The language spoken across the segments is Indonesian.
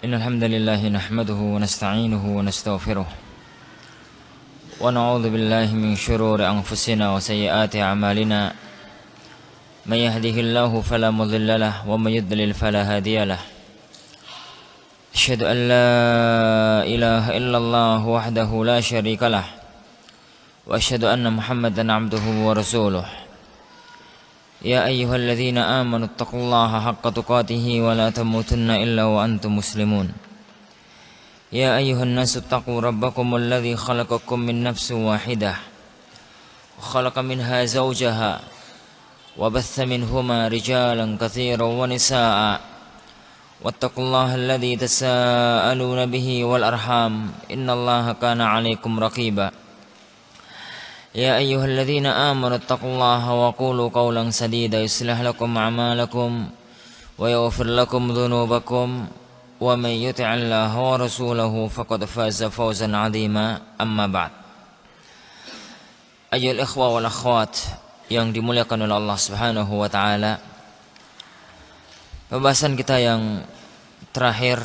إن الحمد لله نحمده ونستعينه ونستغفره ونعوذ بالله من شرور أنفسنا وسيئات أعمالنا من يهده الله فلا مضل له ومن يضلل فلا هادي له أشهد أن لا إله إلا الله وحده لا شريك له وأشهد أن محمدا عبده ورسوله يا أيها الذين آمنوا اتقوا الله حق تقاته ولا تموتن إلا وأنتم مسلمون يا أيها الناس اتقوا ربكم الذي خلقكم من نفس واحدة وخلق منها زوجها وبث منهما رجالا كثيرا ونساء واتقوا الله الذي تساءلون به والأرحام إن الله كان عليكم رقيبا يا أيها الذين آمنوا اتقوا الله وقولوا قولا سديدا يصلح لكم أعمالكم ويغفر لكم ذنوبكم ومن يطع الله ورسوله فقد فاز فوزا عظيما أما بعد. Ayyuhal ikhwa wal akhwat yang dimuliakan oleh Allah Subhanahu wa taala, pembahasan kita yang terakhir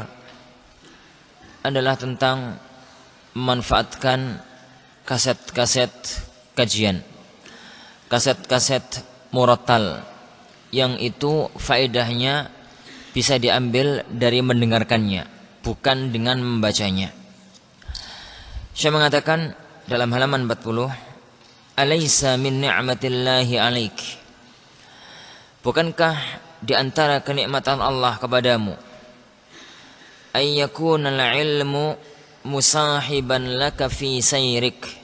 adalah tentang memanfaatkan kaset-kaset kajian, kaset-kaset murattal yang itu faedahnya bisa diambil dari mendengarkannya, bukan dengan membacanya. Saya mengatakan dalam halaman 40, alaysa min ni'matillahi alaik, bukankah di antara kenikmatan Allah kepadamu, ayyakunal ilmu musahiban laka fi sayrik,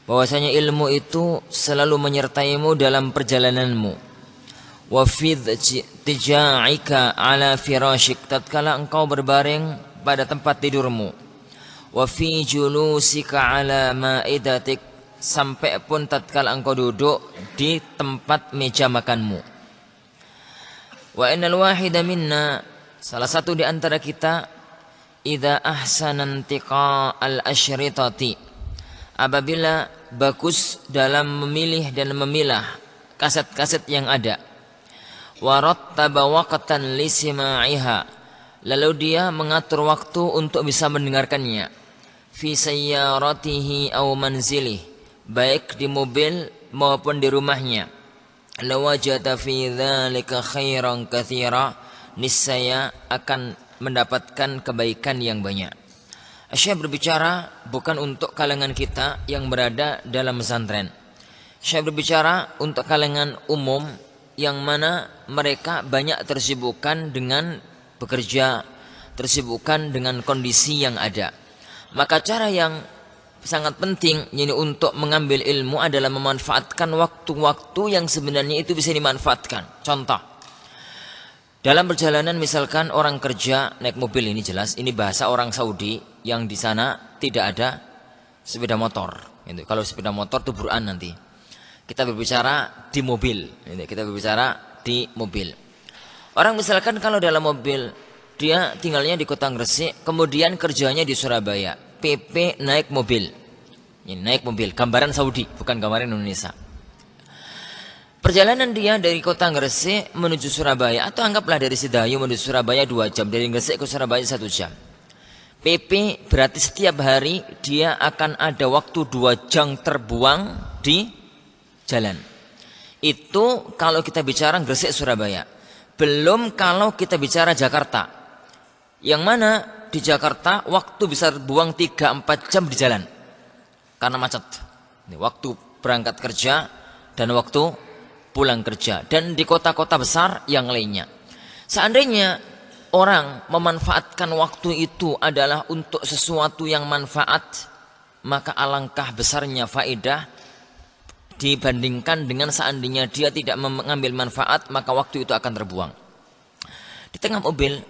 bahwasanya ilmu itu selalu menyertaimu dalam perjalananmu, wa fi tija'ika ala firashik, tatkala engkau berbaring pada tempat tidurmu, wa fi julusika ala ma'idatik, sampai pun tatkala engkau duduk di tempat meja makanmu. Wa innal wahida minna, salah satu di antara kita, idza ahsana intiqa al-asyritati, apabila bagus dalam memilih dan memilah kaset-kaset yang ada, warattaba waqtan lisima'iha, lalu dia mengatur waktu untuk bisa mendengarkannya, fi sayyaratihi aw manzilih, baik di mobil maupun di rumahnya, lawajada fi dzalika khairan katsira, niscaya akan mendapatkan kebaikan yang banyak. Syekh berbicara bukan untuk kalangan kita yang berada dalam pesantren. Syekh berbicara untuk kalangan umum yang mana mereka banyak tersibukkan dengan bekerja, tersibukkan dengan kondisi yang ada. Maka cara yang sangat penting ini untuk mengambil ilmu adalah memanfaatkan waktu-waktu yang sebenarnya itu bisa dimanfaatkan. Contoh, dalam perjalanan misalkan orang kerja naik mobil, ini jelas ini bahasa orang Saudi yang di sana tidak ada sepeda motor. Kalau sepeda motor itu Quran nanti. Kita berbicara di mobil. Kita berbicara di mobil. Orang misalkan kalau dalam mobil dia tinggalnya di Kota Gresik, kemudian kerjanya di Surabaya. PP naik mobil. Ini naik mobil, gambaran Saudi, bukan gambaran Indonesia. Perjalanan dia dari Kota Gresik menuju Surabaya, atau anggaplah dari Sidayu menuju Surabaya 2 jam, dari Gresik ke Surabaya 1 jam. PP berarti setiap hari dia akan ada waktu 2 jam terbuang di jalan. Itu kalau kita bicara Gresik Surabaya. Belum kalau kita bicara Jakarta, yang mana di Jakarta waktu bisa buang 3-4 jam di jalan karena macet. Ini waktu berangkat kerja dan waktu pulang kerja, dan di kota-kota besar yang lainnya. Seandainya orang memanfaatkan waktu itu adalah untuk sesuatu yang manfaat, maka alangkah besarnya faedah dibandingkan dengan seandainya dia tidak mengambil manfaat, maka waktu itu akan terbuang. Di tengah mobil,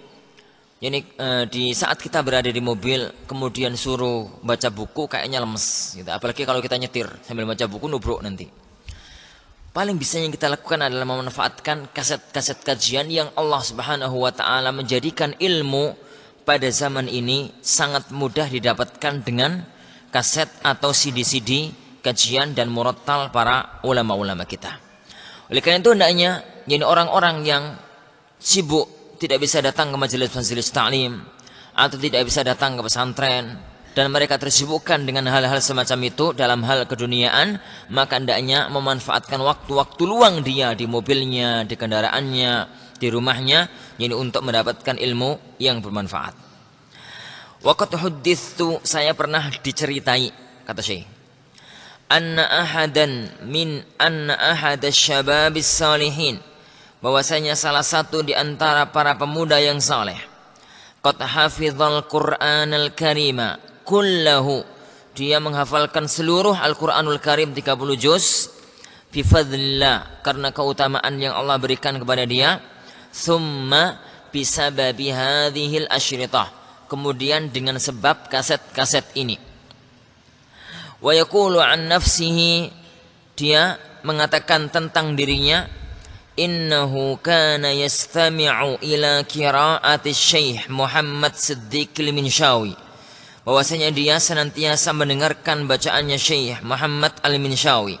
jadi di saat kita berada di mobil kemudian suruh baca buku, kayaknya lemes gitu. Apalagi kalau kita nyetir sambil baca buku, nubruk nanti. Paling bisa yang kita lakukan adalah memanfaatkan kaset-kaset kajian yang Allah Subhanahu wa taala menjadikan ilmu pada zaman ini sangat mudah didapatkan dengan kaset atau CD-CD kajian dan murattal para ulama-ulama kita. Oleh karena itu hendaknya jadi orang-orang yang sibuk tidak bisa datang ke majelis-majelis ta'lim atau tidak bisa datang ke pesantren, dan mereka tersibukkan dengan hal-hal semacam itu dalam hal keduniaan, maka hendaknya memanfaatkan waktu-waktu luang dia di mobilnya, di kendaraannya, di rumahnya, ini untuk mendapatkan ilmu yang bermanfaat. Waqad huddithu, saya pernah diceritai, kata Syekh, anna ahadasy syababis salihin, bahwasanya salah satu di antara para pemuda yang saleh, qad hafizal Qur'anal Karima kullahu, dia menghafalkan seluruh Al-Qur'anul Karim 30 juz, bi fadlillah, karena keutamaan yang Allah berikan kepada dia, thumma bisababi hadhil asyritah, kemudian dengan sebab kaset-kaset ini. Wa yaqulu an nafsihi, dia mengatakan tentang dirinya, innahu kana yastami'u ila qira'ati Syekh Muhammad Siddiq Al-Minshawi, bahwasanya dia senantiasa mendengarkan bacaannya Syekh Muhammad Al-Minshawi,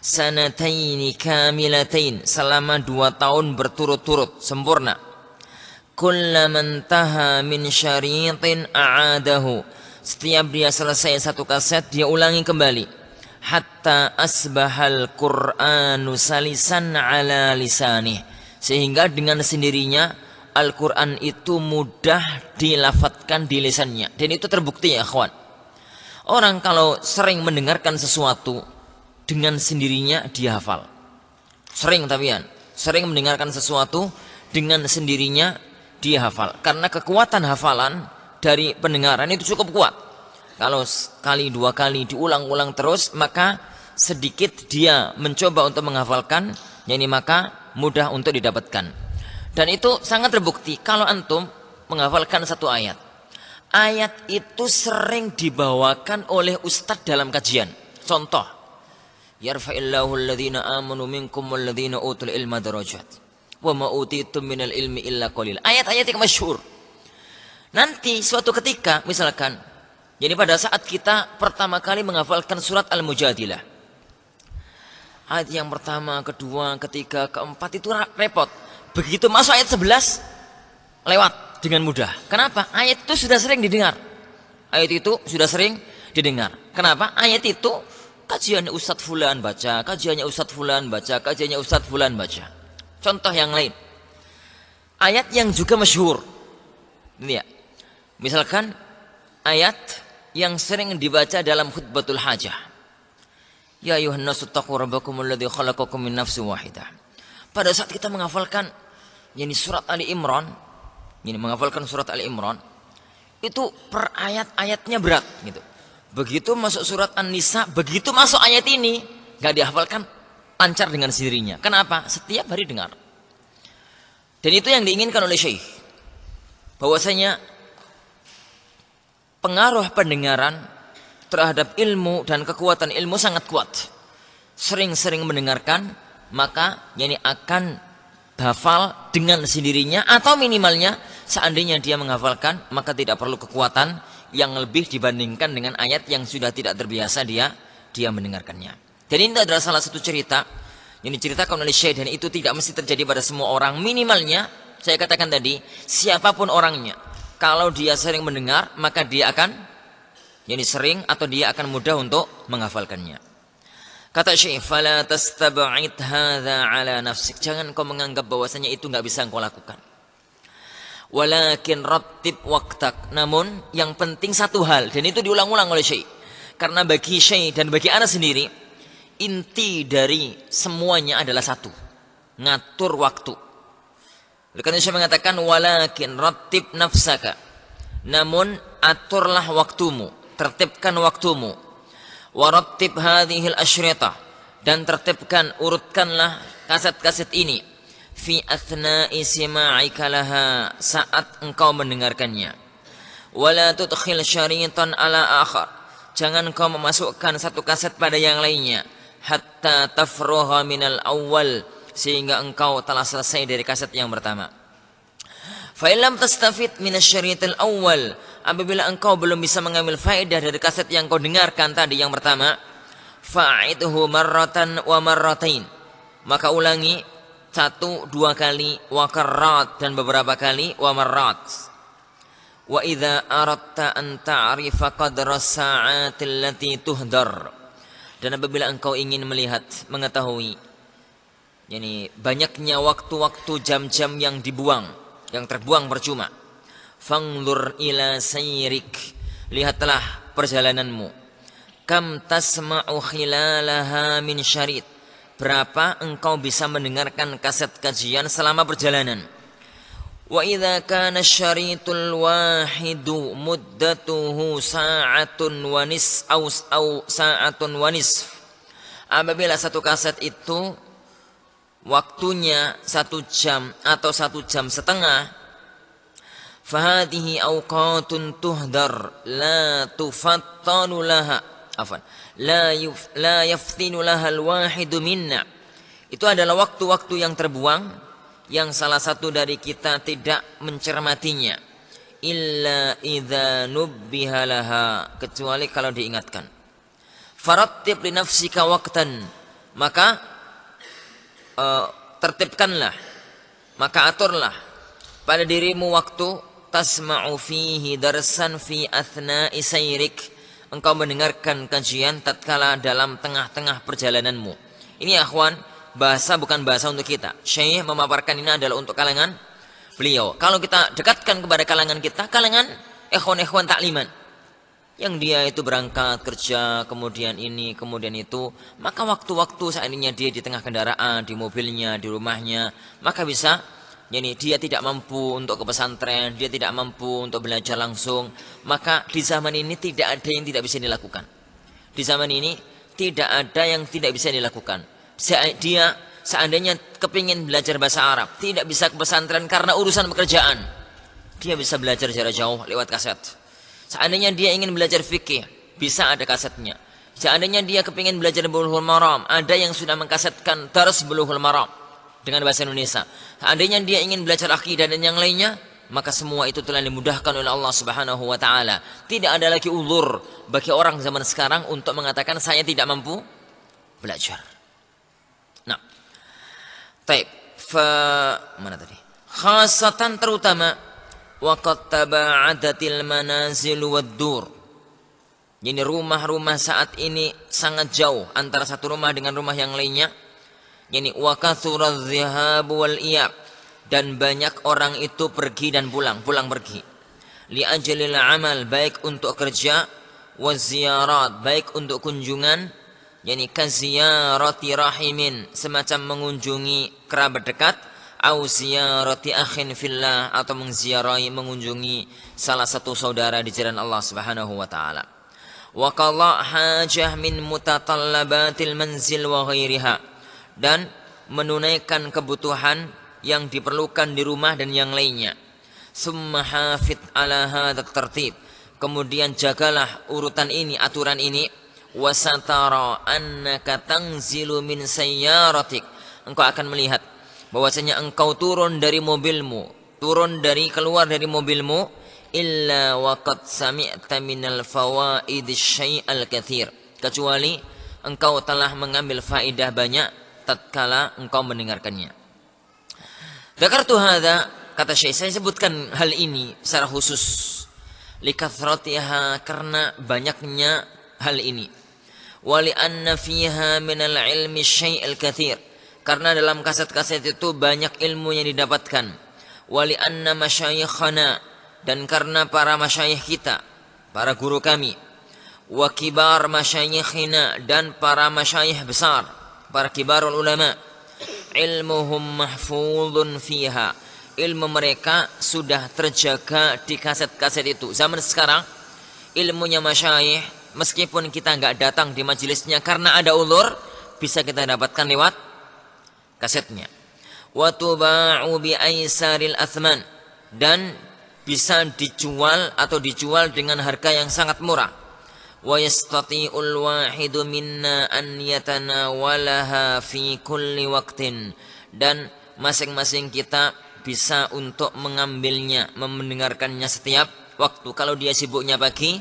sanataini kamilatain, selama 2 tahun berturut-turut sempurna. Kullaman taha min syaritin a'adahu, setiap dia selesai satu kaset dia ulangi kembali, hatta asbahal Qur'anu salisan ala lisanih, sehingga dengan sendirinya Al-Quran itu mudah dilafatkan di lisannya. Dan itu terbukti ya akhwan, orang kalau sering mendengarkan sesuatu dengan sendirinya dia hafal. Sering mendengarkan sesuatu dengan sendirinya dia hafal, karena kekuatan hafalan dari pendengaran itu cukup kuat. Kalau sekali 2 kali diulang-ulang terus, maka sedikit dia mencoba untuk menghafalkan, yani maka mudah untuk didapatkan. Dan itu sangat terbukti kalau antum menghafalkan satu ayat. Ayat itu sering dibawakan oleh ustadz dalam kajian. Contoh, yarfa'illahu alladhina amanu minkum walladhina utul ilma darajat wa ma utitum minal ilmi illa qalil. Ayat-ayat yang masyhur. Nanti suatu ketika misalkan, jadi pada saat kita pertama kali menghafalkan surat Al-Mujadilah, ayat yang pertama, kedua, ketiga, keempat itu repot. Begitu masuk ayat 11, lewat dengan mudah. Kenapa? Ayat itu sudah sering didengar. Kenapa? Ayat itu kajiannya Ustadz Fulan baca, kajiannya Ustadz Fulan baca, kajiannya Ustadz Fulan baca. Contoh yang lain, ayat yang juga masyhur ini ya, misalkan ayat yang sering dibaca dalam khutbatul hajah, ya ayuhan nasu taqu rabbakumul ladzi khalaqakum min nafsin wahidah. Pada saat kita menghafalkan surat Ali Imran, menghafalkan surat Ali Imran itu per ayat-ayatnya berat gitu. Begitu masuk surat An-Nisa, begitu masuk ayat ini enggak dihafalkan, lancar dengan sendirinya. Kenapa? Setiap hari dengar. Dan itu yang diinginkan oleh Syekh, bahwasanya pengaruh pendengaran terhadap ilmu dan kekuatan ilmu sangat kuat. Sering-sering mendengarkan, maka akan hafal dengan sendirinya, atau minimalnya seandainya dia menghafalkan, maka tidak perlu kekuatan yang lebih dibandingkan dengan ayat yang sudah tidak terbiasa dia mendengarkannya. Dan ini adalah salah satu cerita yang diceritakan oleh Syekh, dan itu tidak mesti terjadi pada semua orang. Minimalnya saya katakan tadi, siapapun orangnya, kalau dia sering mendengar, maka dia akan sering, atau dia akan mudah untuk menghafalkannya. Kata Syekh, fala tastab'id hadza ala nafsik, jangan kau menganggap bahwasanya itu enggak bisa engkau lakukan. Walakin rattib waqtak, namun yang penting satu hal, dan itu diulang-ulang oleh Syekh, karena bagi Syekh dan bagi ana sendiri, inti dari semuanya adalah satu, ngatur waktu. Karena Syekh mengatakan walakin rattib nafsaka, namun aturlah waktumu, tertibkan waktumu. Warattib hadhil asyritah, dan tertibkan, urutkanlah kaset-kaset ini, fi athna'i sima'ika laha, saat engkau mendengarkannya. Wala tudkhil syaritan ala akhar, jangan kau memasukkan satu kaset pada yang lainnya, hatta tafruha minal awwal, sehingga engkau telah selesai dari kaset yang pertama. Fa illam tastafid minasyaritil awwal, apabila engkau belum bisa mengambil faedah dari kaset yang kau dengarkan tadi yang pertama, fa'idhu marratan wa marratain, maka ulangi 1, 2 kali, wa karrat, dan beberapa kali, wa marrat. Wa idza aradta an ta'rifa qadra as-sa'ati allati tuhdar. Dan apabila engkau ingin melihat, mengetahui yani banyaknya waktu-waktu, jam-jam yang dibuang, yang terbuang percuma. Fanzur ila sayrik, lihatlah perjalananmu. Kam tasma'u khilalaha min syarit, berapa engkau bisa mendengarkan kaset kajian selama perjalanan. Wa idza kana syaritul wahidu muddatuhu sa'atun wa nis au sa'atun wa nisf, apabila satu kaset itu waktunya 1 jam atau 1 jam setengah, fahadihi awqatun tuhdar la tufattanu laha afan la yaftinu laha alwahidu minna, itu adalah waktu-waktu yang terbuang yang salah satu dari kita tidak mencermatinya, illa idza nubbiha laha, kecuali kalau diingatkan. Farattib li nafsika waqtan, maka tertibkanlah, maka aturlah pada dirimu waktu, tasma'u fihi darsan fi athna'i sayrik, engkau mendengarkan kajian tatkala dalam tengah-tengah perjalananmu. Ini akhwan, bahasa bukan bahasa untuk kita. Syekh memaparkan ini adalah untuk kalangan beliau. Kalau kita dekatkan kepada kalangan kita, kalangan ikhwan-ikhwan takliman, yang dia itu berangkat kerja, kemudian ini, kemudian itu, maka waktu-waktu seandainya dia di tengah kendaraan, di mobilnya, di rumahnya, maka bisa, jadi dia tidak mampu untuk ke pesantren, dia tidak mampu untuk belajar langsung, maka di zaman ini tidak ada yang tidak bisa dilakukan. Di zaman ini tidak ada yang tidak bisa dilakukan. Dia seandainya kepingin belajar bahasa Arab, tidak bisa ke pesantren karena urusan pekerjaan, dia bisa belajar jarak jauh lewat kaset. Seandainya dia ingin belajar fikih, bisa ada kasetnya. Seandainya dia kepingin belajar Bulughul Maram, ada yang sudah mengkasetkan dars Bulughul Maram dengan bahasa Indonesia. Seandainya dia ingin belajar akidah dan yang lainnya, maka semua itu telah dimudahkan oleh Allah Subhanahu wa taala. Tidak ada lagi uzur bagi orang zaman sekarang untuk mengatakan saya tidak mampu belajar. Nah, taib mana tadi? Khasatan terutama waqad taba'adatil manazil wad-dur. Jadi rumah-rumah saat ini sangat jauh antara satu rumah dengan rumah yang lainnya. Yani wa kathuradz dhihab wal iyab, dan banyak orang itu pergi dan pulang pergi. Li ajlil amal, baik untuk kerja, wa ziyarat, baik untuk kunjungan, yani kaziyarati rahimin, semacam mengunjungi kerabat dekat, au ziyarati akhin fillah, atau mengunjungi salah satu saudara di jalan Allah Subhanahu wa taala. Wa qada hajah min mutatallabatil manzil wa ghairiha, dan menunaikan kebutuhan yang diperlukan di rumah dan yang lainnya. Summa hafid ala hadzal tertib, kemudian jagalah urutan ini, aturan ini. Wasatara annaka tanzilu min sayyaratik, engkau akan melihat bahwasanya engkau turun dari mobilmu, keluar dari mobilmu, illa waqad sami'ta minal fawaid syai'al katsir, kecuali engkau telah mengambil faedah banyak tatkala engkau mendengarkannya. Dzakartu hadza, kata Syekh, saya sebutkan hal ini secara khusus, likathratiha, karena banyaknya hal ini. Wali anna fiha minal ilmi syai'al katsir, karena dalam kaset-kaset itu banyak ilmu yang didapatkan. Wali anna masyayikhana, dan karena para masyayikh kita, para guru kami, wa kibar masyayikhina, dan para masyayikh besar, para kibarul ulama, ilmuhum mahfudun fiha, ilmu mereka sudah terjaga di kaset-kaset itu. Zaman sekarang ilmunya masyayikh, meskipun kita nggak datang di majelisnya karena ada ulur, bisa kita dapatkan lewat kasetnya. Wa tuba'u bi aisaril athman, dan bisa dijual dengan harga yang sangat murah. Wa yastati'ul wahidu minna an yatanawalaha fi kulli waqtin, dan masing-masing kita bisa untuk mengambilnya, mendengarkannya setiap waktu. Kalau dia sibuknya pagi,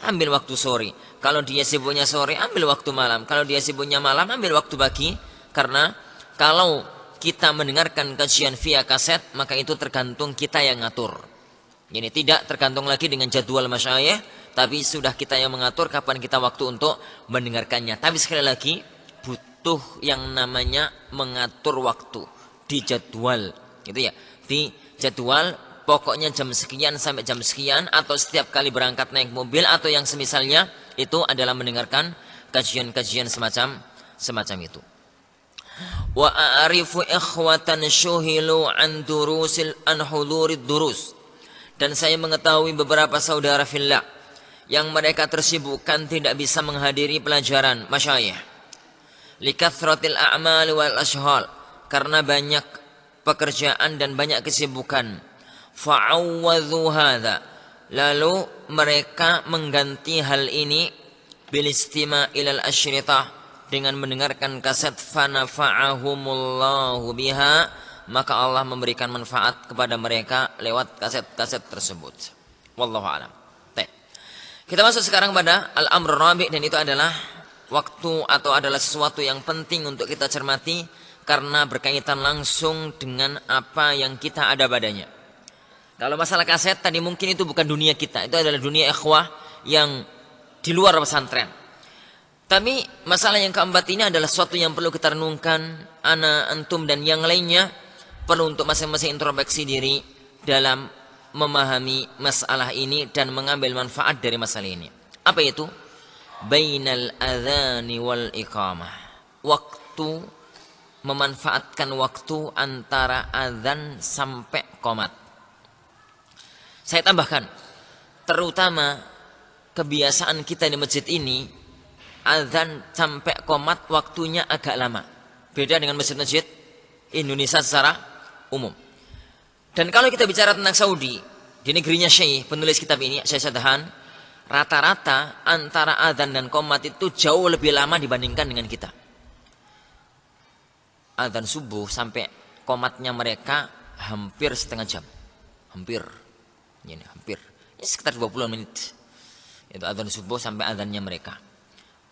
ambil waktu sore. Kalau dia sibuknya sore, ambil waktu malam. Kalau dia sibuknya malam, ambil waktu pagi. Karena kalau kita mendengarkan kajian via kaset, maka itu tergantung kita yang ngatur. Ini tidak tergantung lagi dengan jadwal masyayikh, tapi sudah kita yang mengatur kapan kita waktu untuk mendengarkannya. Tapi sekali lagi butuh yang namanya mengatur waktu di jadwal, gitu ya. Di jadwal pokoknya jam sekian sampai jam sekian, atau setiap kali berangkat naik mobil atau yang semisalnya, itu adalah mendengarkan kajian-kajian semacam itu. Wa a'rifu ikhwatan syuhilu an hudurid durus. Dan saya mengetahui beberapa saudara fillah yang mereka tersibukkan tidak bisa menghadiri pelajaran masyayikh. Likathratil a'mal wal ashghal, karena banyak pekerjaan dan banyak kesibukan. Fa'awwadhu hadha, lalu mereka mengganti hal ini bil istima' ilal asyritah, dengan mendengarkan kaset. Fanafa'ahumullahu biha, maka Allah memberikan manfaat kepada mereka lewat kaset-kaset tersebut. Wallahu a'lam. Kita masuk sekarang pada al-amr rabi', dan itu adalah waktu atau adalah sesuatu yang penting untuk kita cermati karena berkaitan langsung dengan apa yang kita ada padanya. Kalau masalah kaset tadi mungkin itu bukan dunia kita, itu adalah dunia ikhwah yang di luar pesantren. Tapi masalah yang keempat ini adalah sesuatu yang perlu kita renungkan, ana, antum dan yang lainnya perlu untuk masing-masing introspeksi diri dalam memahami masalah ini dan mengambil manfaat dari masalah ini. Apa itu? Bainal adzani wal iqamah. Waktu, memanfaatkan waktu antara azan sampai qomat. Saya tambahkan, terutama kebiasaan kita di masjid ini, azan sampai qomat waktunya agak lama. Beda dengan masjid-masjid Indonesia secara umum. Dan kalau kita bicara tentang Saudi, di negerinya Syekh penulis kitab ini, Syekh Sadahan, rata-rata antara adzan dan qomat itu jauh lebih lama dibandingkan dengan kita. Adzan subuh sampai qomatnya mereka hampir setengah jam. Hampir. Ya, sekitar 20 menit. Itu adzan subuh sampai adzannya mereka.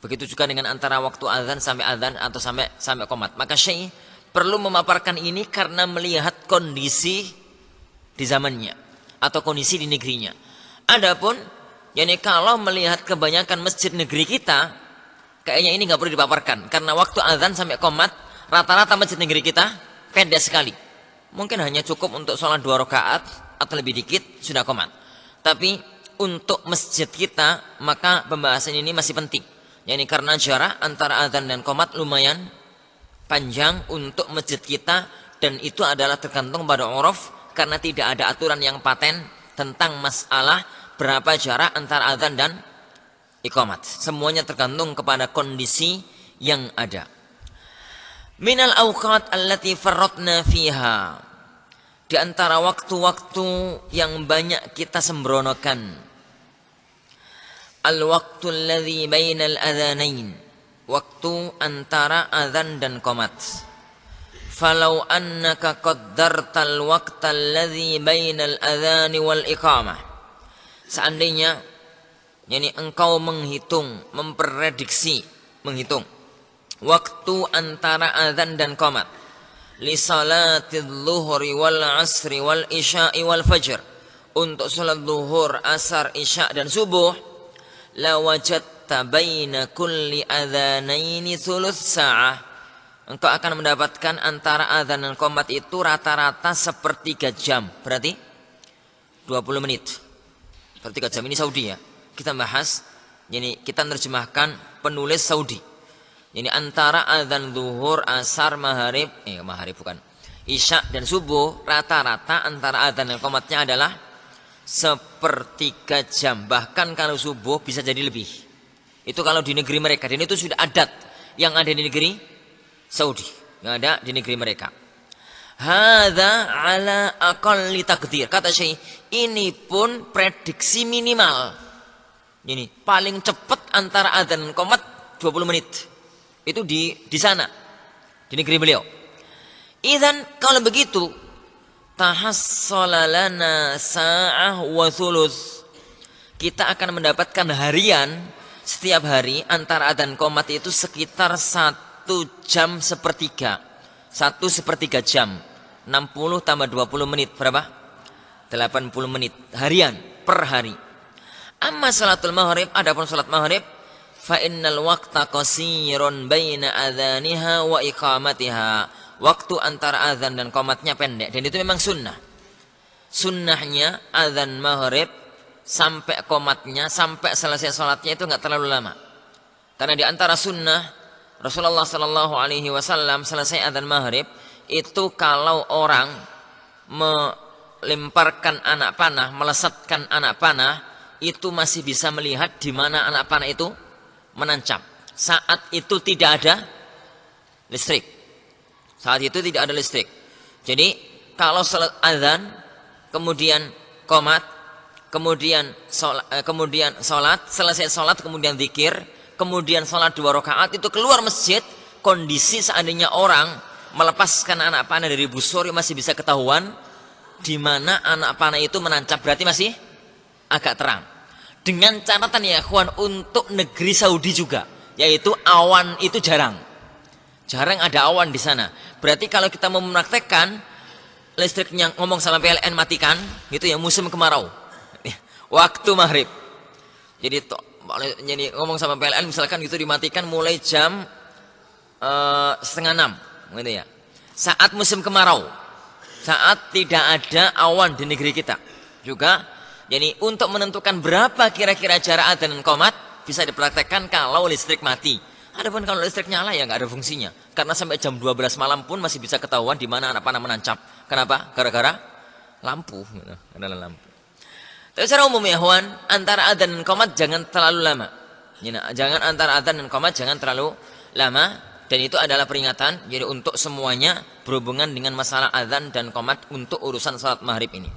Begitu juga dengan antara waktu adzan sampai adzan atau sampai qomat. Maka Syekh perlu memaparkan ini karena melihat kondisi di zamannya atau kondisi di negerinya. Adapun kalau melihat kebanyakan masjid negeri kita, kayaknya ini nggak perlu dipaparkan karena waktu azan sampai qomat rata-rata masjid negeri kita pendek sekali. Mungkin hanya cukup untuk sholat 2 rakaat atau lebih dikit sudah qomat. Tapi untuk masjid kita maka pembahasan ini masih penting. Karena jarak antara azan dan qomat lumayan panjang untuk masjid kita, dan itu adalah tergantung pada uruf karena tidak ada aturan yang paten tentang masalah berapa jarak antara azan dan iqamat. Semuanya tergantung kepada kondisi yang ada. Minal awqat allati farratna fiha, di antara waktu-waktu yang banyak kita sembronokan, al-waqtu alladhi bainal adhanain, waktu antara azan dan qomat. Falau annaka qaddartal waqtal ladzi bainal adzani wal iqamah, seandainya engkau menghitung waktu antara azan dan qomat, li salatidz zuhri wal asri wal isya'i wal fajr, untuk salat zuhur, asar, isya dan subuh, la wajadta baina kulli adzanaini thuluth sa'ah, engkau akan mendapatkan antara azan dan qomat itu rata-rata sepertiga jam, berarti 20 menit. Sepertiga jam ini Saudi ya. Kita bahas, kita terjemahkan penulis Saudi. Antara azan zuhur, asar, maghrib bukan, isya dan subuh, rata-rata antara azan dan qomatnya adalah sepertiga jam. Bahkan kalau subuh bisa jadi lebih. Itu kalau di negeri mereka, dan itu sudah adat yang ada di negeri Saudi, yang ada di negeri mereka. Hadza ala aqalli taqdir, kata Syekh, ini pun prediksi minimal. Ini paling cepat antara adzan dan qomat 20 menit. Itu di sana, di negeri beliau. Idzan kalau begitu, tahassala lana sa'ah wa thuluth, kita akan mendapatkan harian setiap hari antara adzan qomat itu sekitar 1 jam sepertiga. 1/3 jam. 60 tambah 20 menit berapa? 80 menit harian per hari. Amma salatul maghrib, adapun salat maghrib, fa innal waqta qasirun baina adzaniha wa iqamatiha. Waktu antara azan dan qomatnya pendek, dan itu memang sunnah. Sunnahnya azan maghrib sampai qomatnya, sampai selesai salatnya itu enggak terlalu lama. Karena di antara sunnah Rasulullah sallallahu alaihi wasallam selesai azan maghrib itu kalau orang melemparkan anak panah, melesatkan anak panah, itu masih bisa melihat di mana anak panah itu menancap. Saat itu tidak ada listrik. Saat itu tidak ada listrik. Jadi kalau azan, kemudian qomat, kemudian sholat, selesai sholat, kemudian zikir, kemudian sholat 2 rakaat, itu keluar masjid, kondisi seandainya orang melepaskan anak panah dari busur masih bisa ketahuan di mana anak panah itu menancap, berarti masih agak terang. Dengan catatan ya ikhwan, untuk negeri Saudi juga, yaitu awan itu jarang ada awan di sana. Berarti kalau kita mau mempraktekkan listriknya, ngomong sama PLN matikan gitu ya, musim kemarau waktu maghrib, jadi ngomong sama PLN misalkan gitu, dimatikan mulai jam 5:30 gitu ya, saat musim kemarau, saat tidak ada awan di negeri kita juga. Jadi untuk menentukan berapa kira-kira jarak adzan dan qomat bisa dipraktekkan kalau listrik mati. Adapun kalau listrik nyala ya nggak ada fungsinya. Karena sampai jam 12 malam pun masih bisa ketahuan di mana anak panah menancap. Kenapa? Gara-gara lampu. Adalah lampu. Tapi secara umum ya kawan, antara adzan dan qomat jangan terlalu lama. Jangan antara adzan dan qomat jangan terlalu lama. Dan itu adalah peringatan. Jadi untuk semuanya berhubungan dengan masalah adzan dan qomat untuk urusan salat maghrib ini.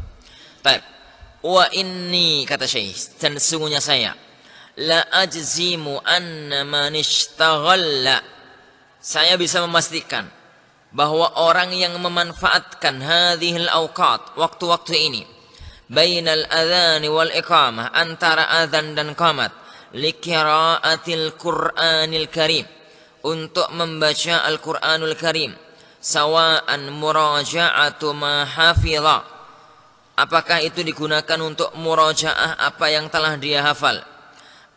Baik. Wa inni, kata Syekh, dan sesungguhnya saya la ajzimu anna man ishtaghala, saya bisa memastikan bahwa orang yang memanfaatkan hadhil awqat, waktu-waktu ini, bainal adhan wal iqamah, antara adzan dan qamat, liqiraatil Qur'anil Karim, untuk membaca Al-Qur'anul Karim, sawa'an muraja'atu ma hafidha, apakah itu digunakan untuk murajaah apa yang telah dia hafal,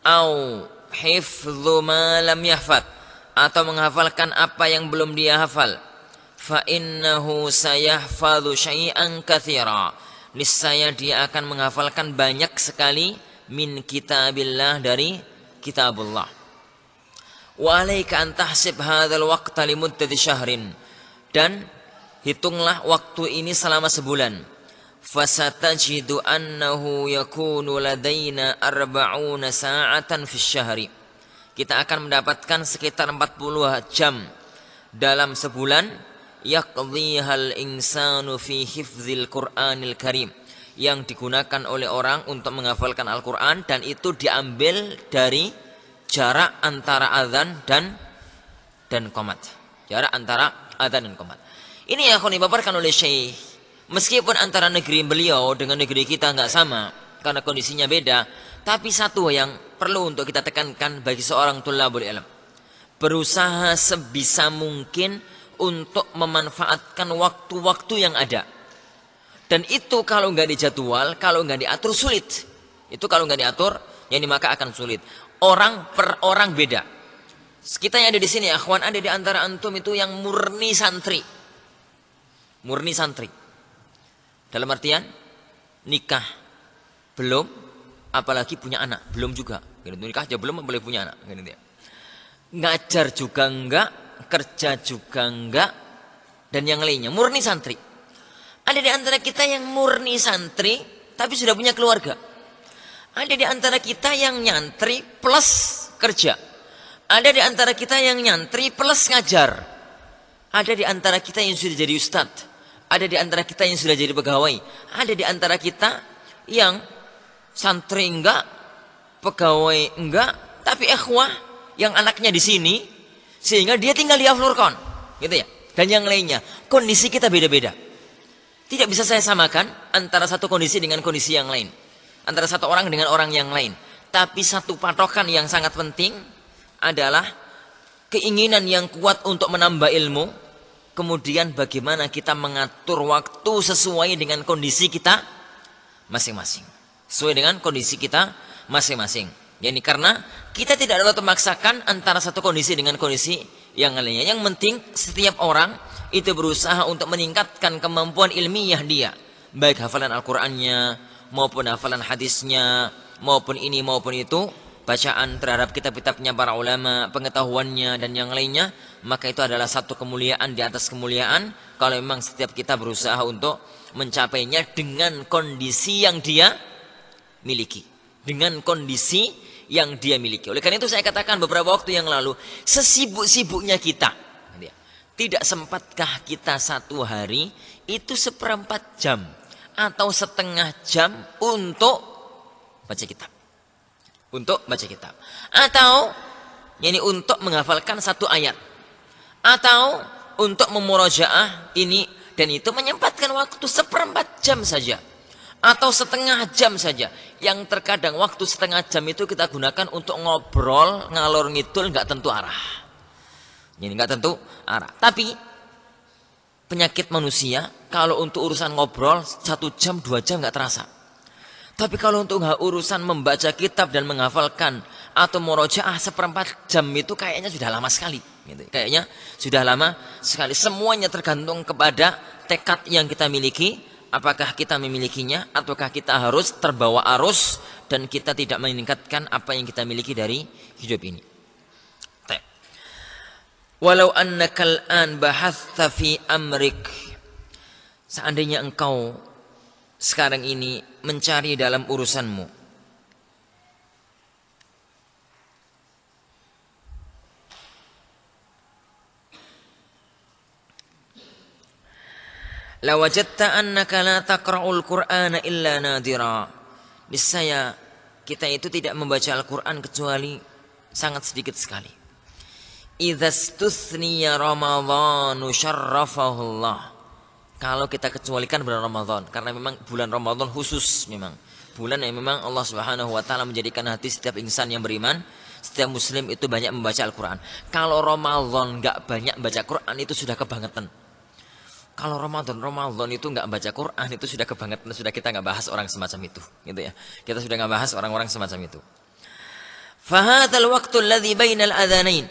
au hifdzu ma lam yahfad, atau menghafalkan apa yang belum dia hafal, fa innahu sayahfadzu syai'an katsira, niscaya dia akan menghafalkan banyak sekali min kitabillah, dari kitabullah. Wa alaika an tahsib hadzal waqta limuddati syahrin, dan hitunglah waktu ini selama sebulan. Fasatajidu annahu yakunu ladaina 40 sa'atan fi syahri, kita akan mendapatkan sekitar 40 jam dalam sebulan, yaqdhihal insanu fi hifdzil Qur'anil Karim, yang digunakan oleh orang untuk menghafalkan Al-Qur'an, dan itu diambil dari jarak antara azan dan qomat. Jarak antara azan dan qomat. Ini yang akan dipaparkan oleh Syekh. Meskipun antara negeri beliau dengan negeri kita nggak sama, karena kondisinya beda, tapi satu yang perlu untuk kita tekankan bagi seorang thalabul ilm, berusaha sebisa mungkin untuk memanfaatkan waktu-waktu yang ada. Dan itu kalau nggak dijadwal, kalau nggak diatur sulit. Itu kalau nggak diatur, yani maka akan sulit. Orang per orang beda. Kita yang ada di sini, akhwan, ada di antara antum itu yang murni santri. Murni santri. Dalam artian nikah belum, apalagi punya anak belum juga. Nikah aja belum, boleh punya anak. Ngajar juga enggak, kerja juga enggak, dan yang lainnya murni santri. Ada di antara kita yang murni santri tapi sudah punya keluarga. Ada di antara kita yang nyantri plus kerja. Ada di antara kita yang nyantri plus ngajar. Ada di antara kita yang sudah jadi ustadz. Ada di antara kita yang sudah jadi pegawai. Ada di antara kita yang santri enggak, pegawai enggak, tapi ikhwah yang anaknya di sini, sehingga dia tinggal di Aflurkon, gitu ya. Dan yang lainnya, kondisi kita beda-beda. Tidak bisa saya samakan antara satu kondisi dengan kondisi yang lain, antara satu orang dengan orang yang lain. Tapi satu patokan yang sangat penting adalah keinginan yang kuat untuk menambah ilmu. Kemudian bagaimana kita mengatur waktu sesuai dengan kondisi kita masing-masing. Sesuai dengan kondisi kita masing-masing. Yani karena kita tidak dapat memaksakan antara satu kondisi dengan kondisi yang lainnya. Yang penting setiap orang itu berusaha untuk meningkatkan kemampuan ilmiah dia. Baik hafalan Al-Qur'annya, maupun hafalan hadisnya, maupun ini maupun itu, bacaan terhadap kitab-kitabnya para ulama, pengetahuannya dan yang lainnya, maka itu adalah satu kemuliaan di atas kemuliaan kalau memang setiap kita berusaha untuk mencapainya dengan kondisi yang dia miliki, dengan kondisi yang dia miliki. Oleh karena itu saya katakan beberapa waktu yang lalu, sesibuk-sibuknya kita, tidak sempatkah kita satu hari itu 1/4 jam atau setengah jam untuk baca kitab, untuk baca kitab, atau yani untuk menghafalkan satu ayat, atau untuk memurojaah ini dan itu, menyempatkan waktu 1/4 jam saja atau setengah jam saja. Yang terkadang waktu setengah jam itu kita gunakan untuk ngobrol ngalor ngidul nggak tentu arah. Ini nggak tentu arah. Tapi penyakit manusia kalau untuk urusan ngobrol 1 jam 2 jam nggak terasa. Tapi kalau untuk urusan membaca kitab dan menghafalkan atau murojaah 1/4 jam itu kayaknya sudah lama sekali. Gitu. Kayaknya sudah lama sekali. Semuanya tergantung kepada tekad yang kita miliki. Apakah kita memilikinya ataukah kita harus terbawa arus dan kita tidak meningkatkan apa yang kita miliki dari hidup ini. Walau annaka al-an bahathta fi amrik, seandainya engkau sekarang ini mencari dalam urusanmu, la wajadta annaka la taqra'ul Qur'ana illa nadira. Niscaya kita itu tidak membaca Al-Qur'an kecuali sangat sedikit sekali. Idza stuthniya Ramadhanu syarrafahullah. Kalau kita kecualikan bulan Ramadan, karena memang bulan Ramadan khusus, memang bulan yang memang Allah Subhanahu wa taala menjadikan hati setiap insan yang beriman, setiap muslim itu banyak membaca Al-Qur'an. Kalau Ramadan enggak banyak baca Qur'an itu sudah kebangetan. Kalau Ramadan itu enggak baca Qur'an itu sudah kebangetan, sudah kita enggak bahas orang semacam itu, gitu ya. Kita sudah enggak bahas orang-orang semacam itu. Fa hadzal waqtu alladzi bainal adzanain.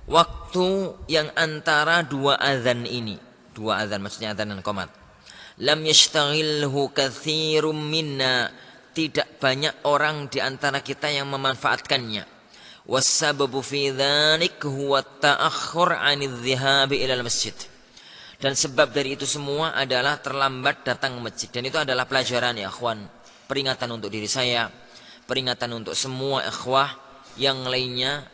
Waktu yang antara dua azan ini, dua azan maksudnya azan dan qomat. Lam yashtaghilhu katsirum minna, tidak banyak orang di antara kita yang memanfaatkannya. Wassababu fi dzalik huwa ta'akhkhur 'anil dhihabi ilal masjid. Dan sebab dari itu semua adalah terlambat datang ke masjid. Dan itu adalah pelajaran ya ikhwan, peringatan untuk diri saya, peringatan untuk semua ikhwah yang lainnya,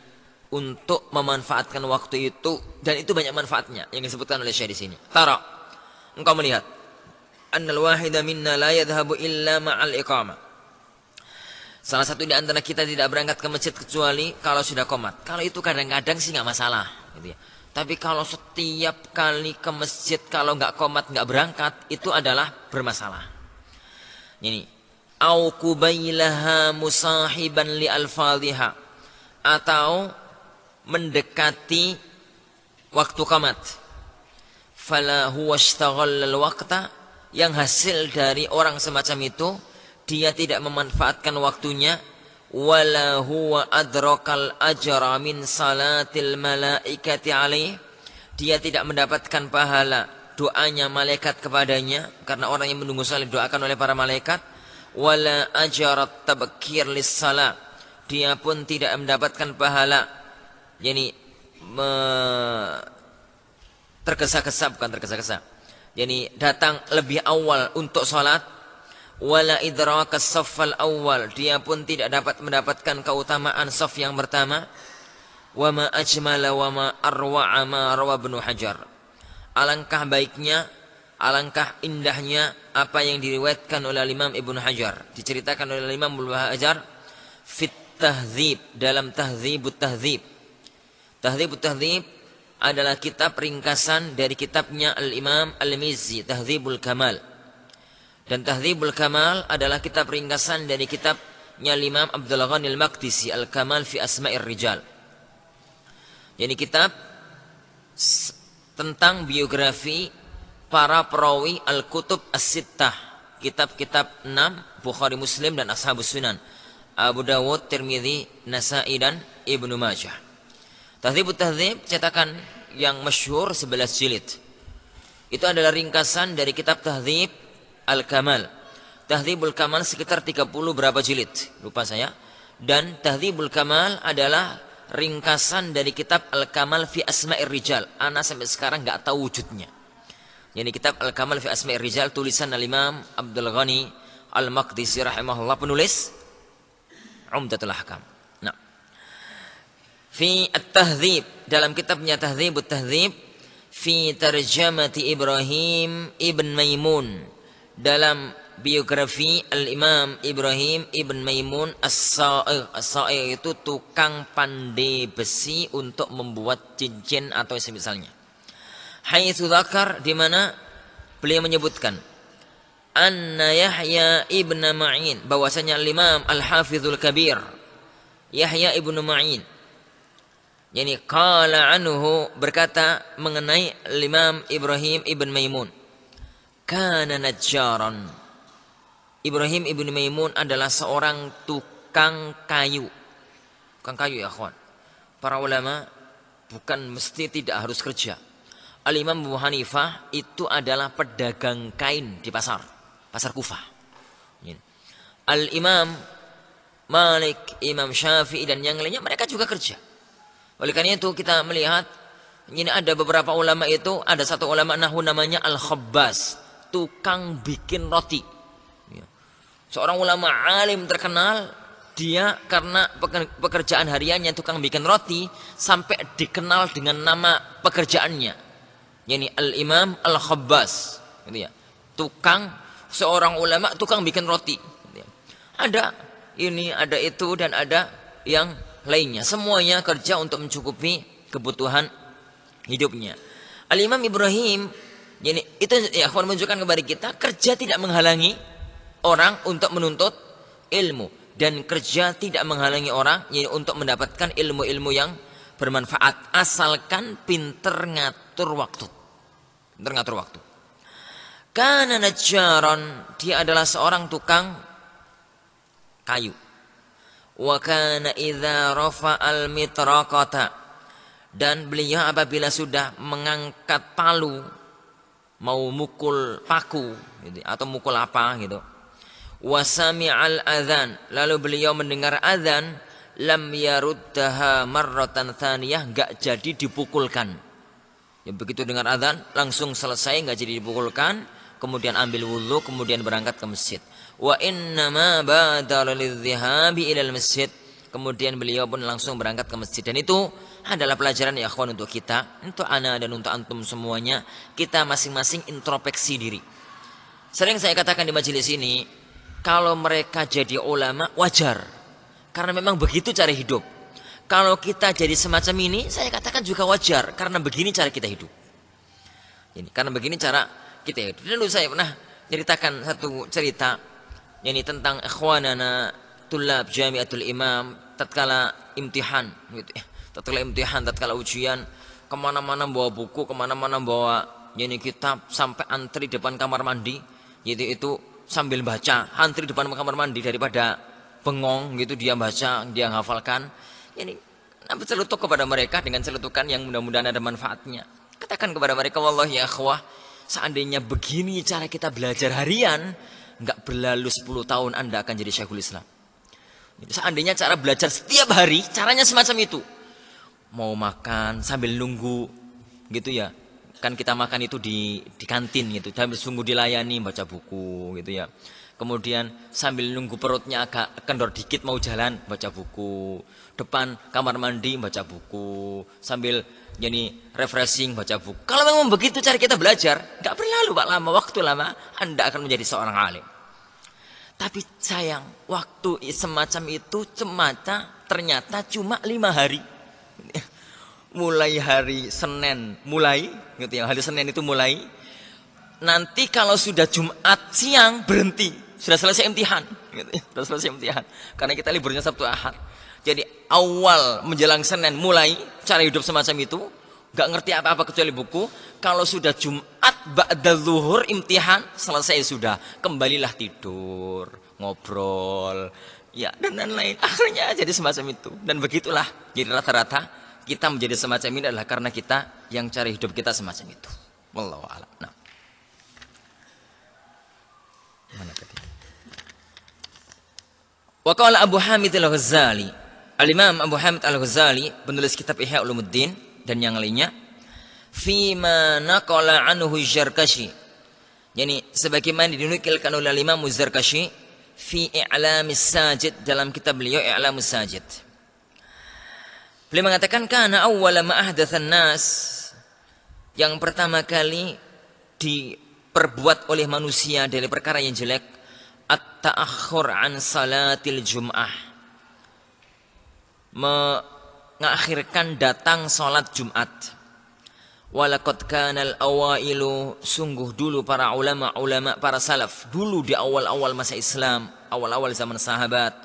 untuk memanfaatkan waktu itu, dan itu banyak manfaatnya yang disebutkan oleh Syekh di sini. Tara, engkau melihat, annal wahida minna la yadhhabu illa ma'al iqamah. Salah satu di antara kita tidak berangkat ke masjid kecuali kalau sudah qomat. Kalau itu kadang-kadang sih nggak masalah, gitu ya. Tapi kalau setiap kali ke masjid kalau nggak qomat nggak berangkat, itu adalah bermasalah. Ini, au kubailaha musahiban li alfadhiha, atau mendekati waktu qamat. Fala huwa ishtaghala al-waqta, yang hasil dari orang semacam itu dia tidak memanfaatkan waktunya. Wala huwa adrakal ajra min salatil malaikati alaih, dia tidak mendapatkan pahala doanya malaikat kepadanya, karena orang yang menunggu salat doakan oleh para malaikat. Wala ajrat tabkir lis salat, dia pun tidak mendapatkan pahala yani tergesa-gesa, bukan tergesa-gesa, yani datang lebih awal untuk salat. Wala idrakas saffal awal, dia pun tidak dapat mendapatkan keutamaan saf yang pertama. Wa ma ajmala wa ma arwa'a ma rawa Ibnu Hajar, alangkah baiknya, alangkah indahnya apa yang diriwayatkan oleh Imam Ibnu Hajar, diceritakan oleh Imam Ibnu Hajar fit tahdzib, dalam tahdzibut tahdzib. Tahdzibut tahdzib adalah kitab ringkasan dari kitabnya Al-Imam Al-Mizzi, Tahdzibul Kamal. Dan Tahdzibul Kamal adalah kitab ringkasan dari kitabnya Imam Abdul Ghani Al-Maqdisi, Al-Kamal fi Asma'ir Rijal. Jadi kitab tentang biografi para perawi Al-Kutub As-Sittah, kitab-kitab 6 Bukhari, Muslim dan Ashabus Sunan, Abu Dawud, Tirmidzi, Nasa'i dan Ibnu Majah. Tahdzibut Tahdzib cetakan yang masyhur 11 jilid. Itu adalah ringkasan dari kitab Tahdzib Al-Kamal. Tahdzibul Kamal sekitar 30 berapa jilid, lupa saya. Dan Tahdzibul Kamal adalah ringkasan dari kitab Al-Kamal fi Asma'ir Rijal. Ana sampai sekarang enggak tahu wujudnya. Jadi kitab Al-Kamal fi Asma'ir Rijal tulisan Al-Imam Abdul Ghani Al-Maqdisi rahimahullah, penulis Umdatul Ahkam. Nah, fi At-Tahdzib, dalam kitabnya Tahdzibut Tahdzib, fi tarjamati Ibrahim ibn Maimun, dalam biografi Al-Imam Ibrahim ibn Maimun As-Sa'ir. As-Sa'ir itu tukang pandai besi untuk membuat cincin atau semisalnya. Haitsu dzakar, di mana beliau menyebutkan anna Yahya ibn Ma'in, bahwasanya Al-Imam Al-Hafizul Kabir Yahya ibn Ma'in, yani qala anhu, berkata mengenai Imam Ibrahim ibn Maimun, kana najjaran. Ibrahim ibn Maimun adalah seorang tukang kayu. Tukang kayu ya akhwan. Para ulama bukan mesti tidak harus kerja. Al-Imam Abu Hanifah itu adalah pedagang kain di pasar Kufah. Al-Imam Malik, Imam Syafi'i dan yang lainnya mereka juga kerja. Oleh karena itu kita melihat ini ada beberapa ulama itu, ada satu ulama nahwu namanya Al-Khabbas, tukang bikin roti. Seorang ulama alim terkenal, dia karena pekerjaan hariannya tukang bikin roti sampai dikenal dengan nama pekerjaannya. Yani Al-Imam Al-Khabbas, gitu ya. Seorang ulama tukang bikin roti. Gitu ya. Ada ini, ada itu dan ada yang lainnya. Semuanya kerja untuk mencukupi kebutuhan hidupnya. Al-Imam Ibrahim, yani itu ya akan menunjukkan kepada kita kerja tidak menghalangi orang untuk menuntut ilmu, dan kerja tidak menghalangi orang yani untuk mendapatkan ilmu-ilmu yang bermanfaat, asalkan pinter ngatur waktu. Kana najjaran, dia adalah seorang tukang kayu. Wa kana idza rafa'al mitraqata, dan beliau apabila sudah mengangkat palu mau mukul paku gitu, atau mukul apa gitu, wa sami'al adzan, lalu beliau mendengar adzan, lam yaruddaha marratan tsaniyah, enggak jadi dipukulkan. Ya, begitu dengar adzan langsung selesai, enggak jadi dipukulkan, kemudian ambil wudu, kemudian berangkat ke masjid. Wa innama badara lidhihabi ilal masjid, kemudian beliau pun langsung berangkat ke masjid. Dan itu adalah pelajaran ya akhwan untuk kita, untuk ana dan untuk antum semuanya. Kita masing-masing introspeksi diri. Sering saya katakan di majelis ini, kalau mereka jadi ulama wajar, karena memang begitu cara hidup. Kalau kita jadi semacam ini, saya katakan juga wajar, karena begini cara kita hidup. Ini karena begini cara kita hidup. Dulu saya pernah ceritakan satu cerita ini tentang ikhwanana tulab Jami'atul Imam tatkala imtihan gitu ya. Tatkala ujian, kemana-mana bawa buku, kemana-mana bawa ini kitab, sampai antri depan kamar mandi gitu, itu sambil baca, antri depan kamar mandi, daripada bengong gitu dia baca, dia hafalkan. Ini nampak celutuk kepada mereka dengan celutukan yang mudah-mudahan ada manfaatnya. Katakan kepada mereka, wallahi ya akhwah, seandainya begini cara kita belajar harian, enggak berlalu 10 tahun Anda akan jadi Syekhul Islam. Seandainya cara belajar setiap hari caranya semacam itu, mau makan sambil nunggu gitu ya, kan kita makan itu di kantin gitu, sambil sungguh dilayani baca buku gitu ya. Kemudian sambil nunggu perutnya agak kendor dikit mau jalan baca buku, depan kamar mandi baca buku, sambil jadi refreshing baca buku. Kalau memang begitu cara kita belajar, nggak berlalu Pak lama, waktu lama Anda akan menjadi seorang alim. Tapi sayang, waktu semacam itu ternyata cuma 5 hari. Mulai hari Senin mulai gitu ya, hari Senin itu mulai. Nanti kalau sudah Jumat siang berhenti, sudah selesai imtihan gitu ya, sudah selesai imtihan. Karena kita liburnya Sabtu Ahad. Jadi awal menjelang Senin mulai cara hidup semacam itu, enggak ngerti apa-apa kecuali buku. Kalau sudah Jumat ba'da zuhur imtihan selesai sudah, kembalilah tidur. ngobrol, ya dan lain-lain. Akhirnya jadi semacam itu. Dan begitulah. Jadi rata-rata kita menjadi semacam ini adalah karena kita yang cari hidup kita semacam itu. Wallahu a'lam. Nah. Mana tadi? Wa qala Abu Hamid Al-Ghazali. Al-Imam Abu Hamid Al-Ghazali, penulis kitab Ihya Ulumuddin dan yang lainnya, fima naqala anhu Zarkashi. Yani sebagaimana dinukilkan oleh Imam Zarkashi fi I'lamis Sajid, dalam kitab beliau I'lamus Sajid. Beliau mengatakan kana awwala ma ahdatsan nas, yang pertama kali diperbuat oleh manusia dari perkara yang jelek, at-ta'akhkhur an salatil jum'ah, mengakhirkan datang salat Jumat. Walaqad kanal awailu, sungguh dulu para ulama para salaf dulu di awal-awal masa Islam, awal-awal zaman sahabat,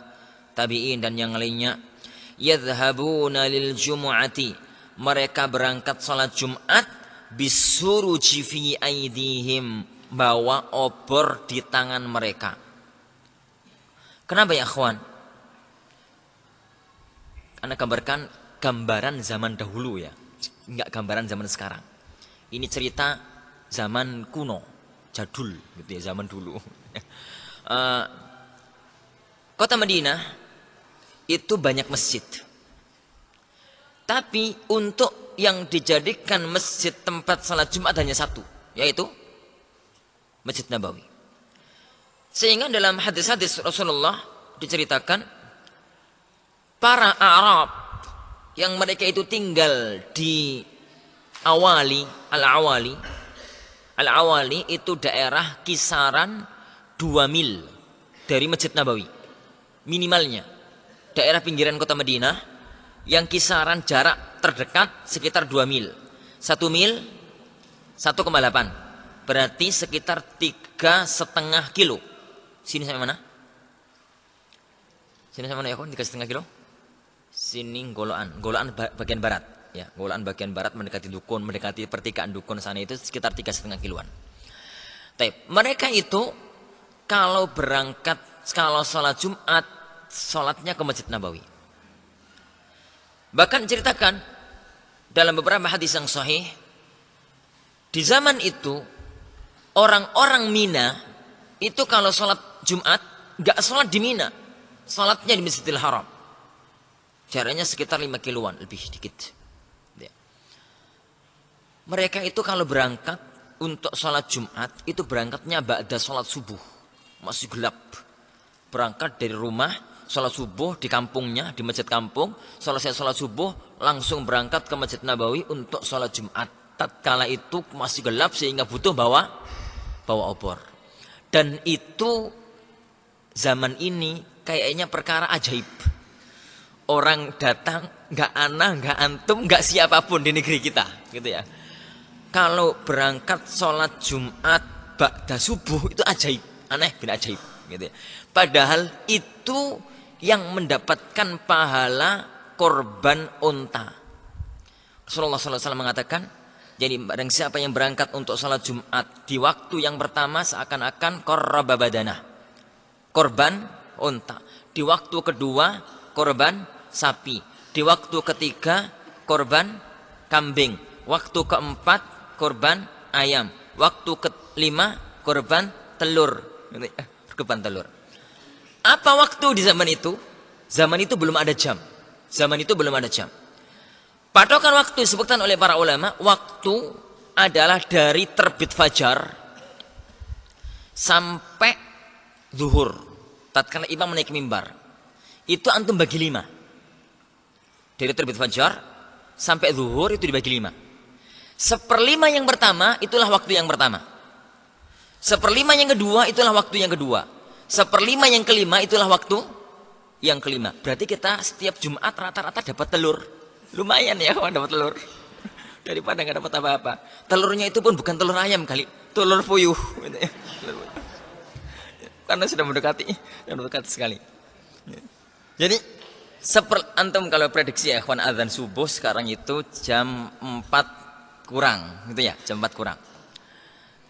tabi'in dan yang lainnya, yadhhabuna lil jumu'ati, mereka berangkat salat Jumat bisuruji fi aidihim, bawa obor di tangan mereka. Kenapa ya akhwan? Anda gambarkan gambaran zaman dahulu ya, enggak gambaran zaman sekarang. Ini cerita zaman kuno, jadul gitu ya, zaman dulu. Kota Madinah itu banyak masjid. Tapi untuk yang dijadikan masjid tempat salat Jumat hanya satu, yaitu Masjid Nabawi. Sehingga dalam hadis-hadis Rasulullah diceritakan para Arab yang mereka itu tinggal di Al-Awali itu daerah kisaran 2 mil dari Masjid Nabawi minimalnya, daerah pinggiran kota Madinah yang kisaran jarak terdekat sekitar 2 mil. 1 mil 1,8, berarti sekitar 3,5 kilo. Sini sampai mana? Sini sampai mana ya, 3,5 kilo? Sini Goloan bagian barat ya, Goloan bagian barat mendekati Dukun, mendekati pertigaan Dukun sana itu sekitar 3,5 kiloan. Mereka itu kalau berangkat, kalau sholat Jumat, sholatnya ke Masjid Nabawi. Bahkan ceritakan dalam beberapa hadis yang sahih, di zaman itu orang-orang Mina itu kalau sholat Jumat nggak sholat di Mina, sholatnya di Masjidil Haram. Jaraknya sekitar 5 kiloan, lebih sedikit. Ya. Mereka itu kalau berangkat untuk sholat Jumat, itu berangkatnya ba'da sholat subuh. Masih gelap. Berangkat dari rumah, sholat subuh di kampungnya, di masjid kampung. Selesai sholat subuh, langsung berangkat ke Masjid Nabawi untuk sholat Jumat. Tatkala itu masih gelap sehingga butuh bawa obor. Dan itu zaman ini kayaknya perkara ajaib. Orang datang nggak ana, nggak antum, nggak siapapun di negeri kita, gitu ya. Kalau berangkat sholat Jumat ba'da subuh itu ajaib, aneh bin ajaib, gitu ya. Padahal itu yang mendapatkan pahala korban unta. Rasulullah SAW mengatakan, jadi barang siapa yang berangkat untuk sholat Jumat di waktu yang pertama seakan-akan qarraba badanah, korban unta. Di waktu kedua korban sapi. Di waktu ketiga korban kambing. Waktu keempat korban ayam. Waktu kelima korban telur. Korban telur. Apa waktu di zaman itu? Zaman itu belum ada jam. Patokan waktu disebutkan oleh para ulama, waktu adalah dari terbit fajar sampai zuhur. Tatkala imam menaiki mimbar. Itu antum bagi 5. Dari terbit fajar sampai zuhur itu dibagi 5. 1/5 yang pertama itulah waktu yang pertama. 1/5 yang kedua itulah waktu yang kedua. 1/5 yang kelima itulah waktu yang kelima. Berarti kita setiap Jumat rata-rata dapat telur. Lumayan ya kalau dapat telur. Daripada nggak dapat apa-apa. Telurnya itu pun bukan telur ayam kali, telur puyuh. Karena sudah mendekati sekali. Jadi antum kalau prediksi ya, kawan, azan subuh sekarang itu jam 4 kurang, gitu ya, jam 4 kurang.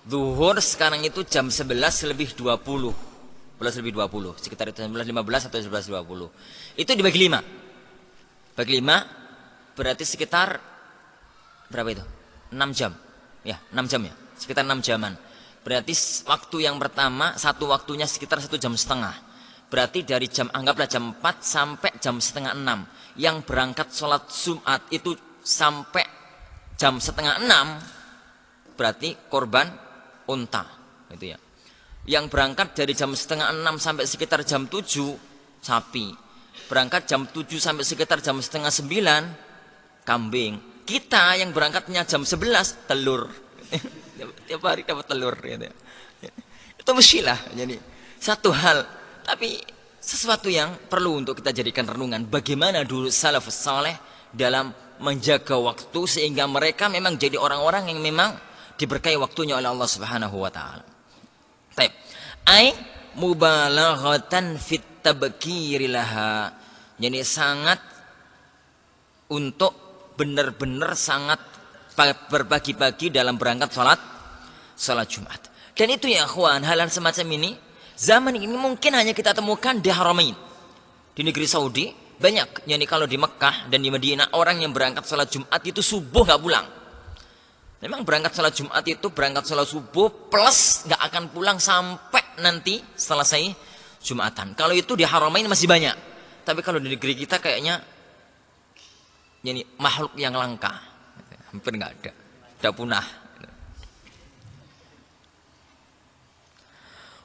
Zuhur sekarang itu jam 11 lebih 20. 11 lebih 20, sekitar itu 11.15 atau 11.20. Itu dibagi 5. Bagi 5 berarti sekitar berapa itu? 6 jam. Ya, 6 jam ya. Sekitar 6 jaman. Berarti waktu yang pertama, satu waktunya sekitar 1,5 jam. Berarti dari jam, anggaplah jam 4 sampai jam setengah 6. Yang berangkat sholat Jumat itu sampai jam setengah 6, berarti korban unta. Gitu ya. Yang berangkat dari jam setengah 6 sampai sekitar jam 7, sapi. Berangkat jam 7 sampai sekitar jam setengah 9, kambing. Kita yang berangkatnya jam 11, telur. Tiap hari dapat telur. Gitu. Itu mestilah. Jadi satu hal, tapi sesuatu yang perlu untuk kita jadikan renungan. Bagaimana dulu salafus saleh dalam menjaga waktu sehingga mereka memang jadi orang-orang yang memang diberkahi waktunya oleh Allah Subhanahu wa taala. Baik. Ai mubalaghatan fit tabkiri laha. Jadi sangat untuk benar-benar sangat berbagi-bagi dalam berangkat salat Jumat. Dan itu ya akhwan, hal-hal semacam ini zaman ini mungkin hanya kita temukan di Haramain. Di negeri Saudi banyak. Yani kalau di Mekah dan di Madinah orang yang berangkat salat Jumat itu subuh nggak pulang. Memang berangkat salat Jumat itu berangkat salat subuh plus nggak akan pulang sampai nanti selesai Jumatan. Kalau itu di Haramain masih banyak. Tapi kalau di negeri kita kayaknya yani makhluk yang langka. Hampir nggak ada. Sudah punah.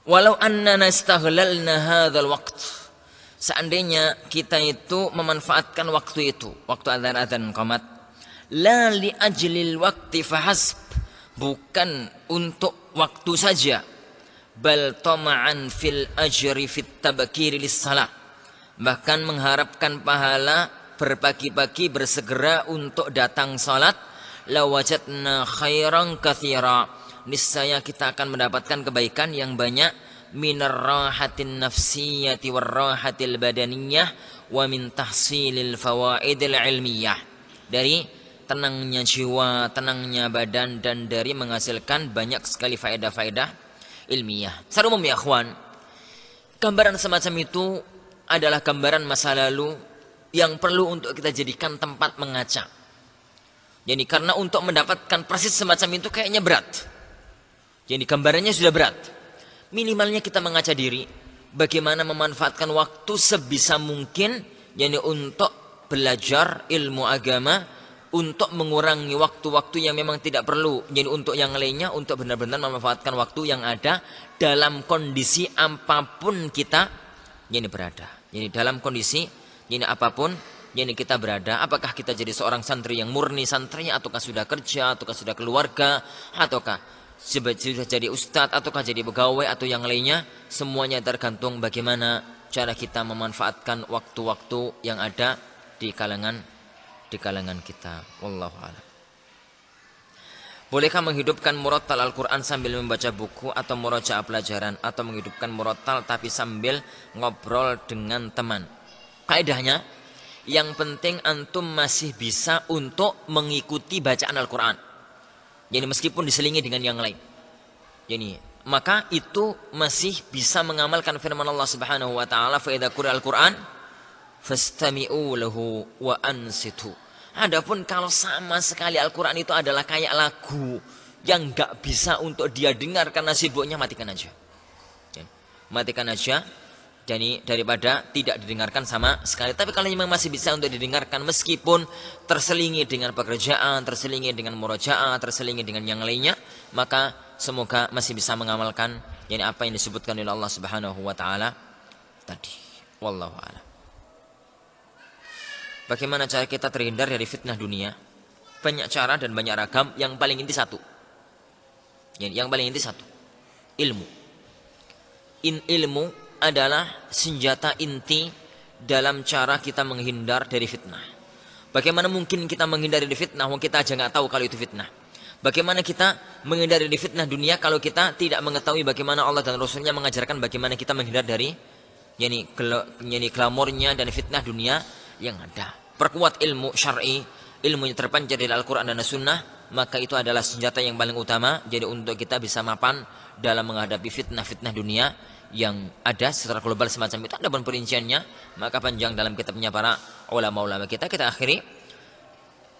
Walau annana istaghlalna hadzal waqt. Seandainya kita itu memanfaatkan waktu itu, waktu adzan qamat, la li ajlil waqti fahasb, bukan untuk waktu saja, bal tama'an fil ajri fit tabkiri lis salah, bahkan mengharapkan pahala, berpagi-pagi bersegera untuk datang salat, la wajadna khairan katsira, niscaya kita akan mendapatkan kebaikan yang banyak, minar rahatin nafsiyati war rahatil badaniyah wa min tahsilil fawaidil ilmiyah, dari tenangnya jiwa, tenangnya badan, dan dari menghasilkan banyak sekali faedah-faedah ilmiah. Secara umum ya akhwan, gambaran semacam itu adalah gambaran masa lalu yang perlu untuk kita jadikan tempat mengaca. Jadi karena untuk mendapatkan persis semacam itu kayaknya berat. Jadi gambarannya sudah berat. Minimalnya kita mengaca diri bagaimana memanfaatkan waktu sebisa mungkin, yani untuk belajar ilmu agama, untuk mengurangi waktu-waktu yang memang tidak perlu, jadi untuk yang lainnya, untuk benar-benar memanfaatkan waktu yang ada dalam kondisi apapun kita yani berada. Jadi dalam kondisi yani apapun yani kita berada, apakah kita jadi seorang santri yang murni santrinya, ataukah sudah kerja, ataukah sudah keluarga, ataukah sudah jadi ustadz, ataukah jadi pegawai atau yang lainnya, semuanya tergantung bagaimana cara kita memanfaatkan waktu-waktu yang ada di kalangan kita. Wallahu a'lam. Bolehkah menghidupkan murattal Al-Quran sambil membaca buku atau murajaah pelajaran, atau menghidupkan murattal tapi sambil ngobrol dengan teman? Kaidahnya, yang penting antum masih bisa untuk mengikuti bacaan Al-Quran. Jadi meskipun diselingi dengan yang lain. Jadi maka itu masih bisa mengamalkan firman Allah Subhanahu wa taala, fa idza quri'al Qur'an fastami'u lahu wa ansitu. Adapun kalau sama sekali Al-Quran itu adalah kayak lagu yang enggak bisa untuk dia dengar karena sibuknya, matikan aja. Matikan aja. Jadi daripada tidak didengarkan sama sekali. Tapi kalau memang masih bisa untuk didengarkan meskipun terselingi dengan pekerjaan, terselingi dengan murojaah, terselingi dengan yang lainnya, maka semoga masih bisa mengamalkan yani apa yang disebutkan oleh Allah Subhanahu wa taala tadi. Wallahu a'lam. Bagaimana cara kita terhindar dari fitnah dunia? Banyak cara dan banyak ragam. Yang paling inti satu. Yang paling inti satu. Ilmu. Ilmu adalah senjata inti dalam cara kita menghindar dari fitnah. Bagaimana mungkin kita menghindar dari fitnah? Kita aja nggak tahu kalau itu fitnah. Bagaimana kita menghindar dari fitnah dunia kalau kita tidak mengetahui bagaimana Allah dan Rasulnya mengajarkan bagaimana kita menghindar dari yani glamornya dan fitnah dunia yang ada. Perkuat ilmu syar'i, ilmu yang terpancar dari Al-Quran dan As-Sunnah, maka itu adalah senjata yang paling utama. Jadi untuk kita bisa mapan dalam menghadapi fitnah-fitnah dunia yang ada secara global semacam itu. Adapun perinciannya maka panjang dalam kitabnya para ulama-ulama kita. Kita akhiri,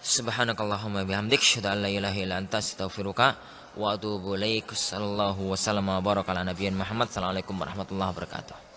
subhanakallahumma bihamdik, asyhadu an la ilaha illa anta, astaghfiruka wa atubu ilaik. Sallallahu wasallam wa baraka ala nabiyyin Muhammad. Assalamualaikum warahmatullahi wabarakatuh.